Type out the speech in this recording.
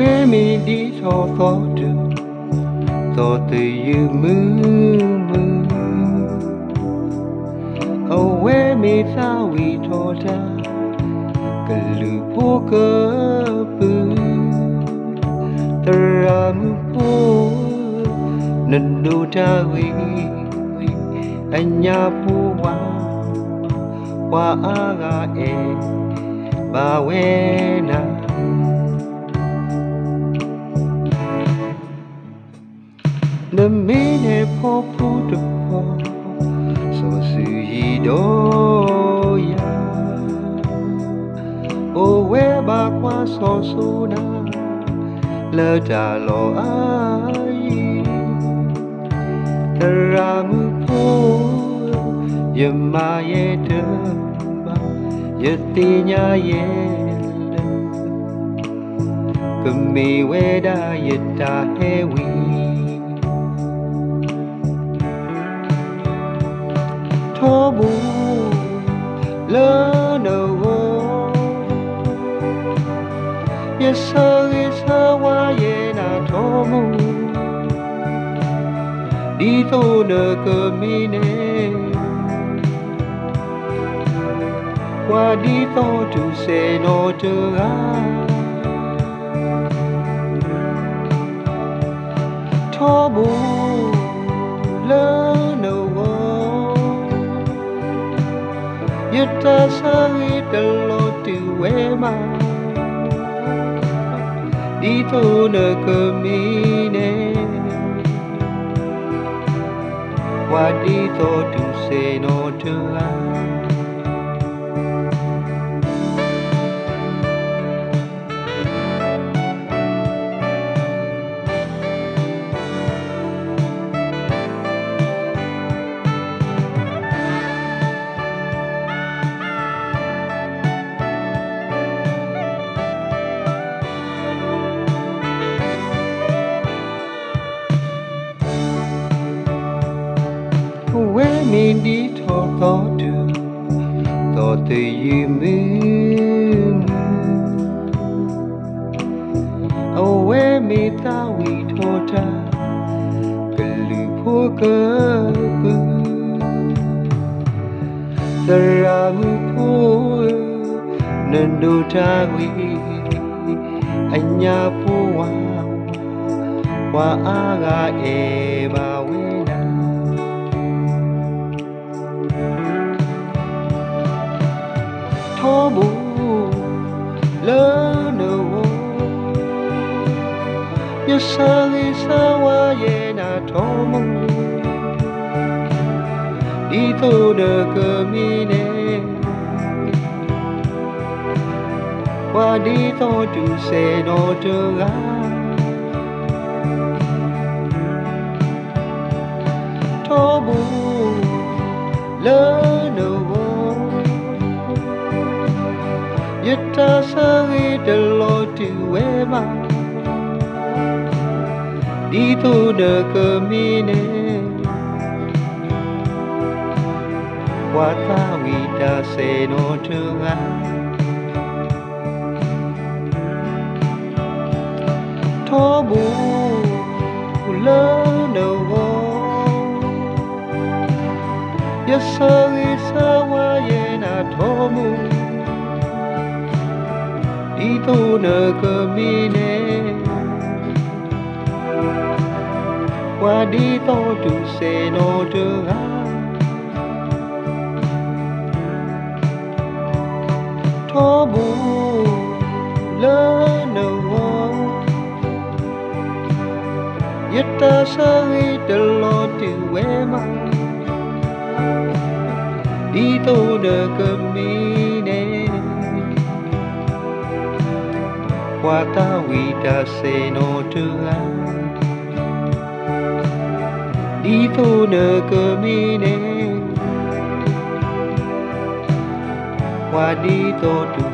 Away me these all thought the you move. Away me thou we told her, Galu poker boo. The ram po, Nando tawi, and yapu wa aga bawena. The minute for put upon so see do ya. Oh, where back was so soon. Let allo ai the ramu po yama yeta yetinya yel kami weda yeta hewi Tobu Lenovo Yes sir is Hawaii na Tomu Dito na kamine Wa dito to say no to Tobu Lenovo Yata sari talo tuwema Dito na kamine Wa dito to say no to When me did thought the you move away me that we taught Galupoka the Ramupo Nando Tawi Anyapu wa aga eba wena Tobu Lenovo Yasali Sawaye na Tomu Dito na kamine Wa dito to say no to Tobu Lenovo Yata sari talo tuwema Dito na kamine Wata wita say no to Tobu Lenovo Yasari sawaye na tomu Dito na kamine Wa dito to say no to Tobu Lenovo Yata sari talo tuwema Dito na kamine Wata wita say no to Dito na kamine Wa dito to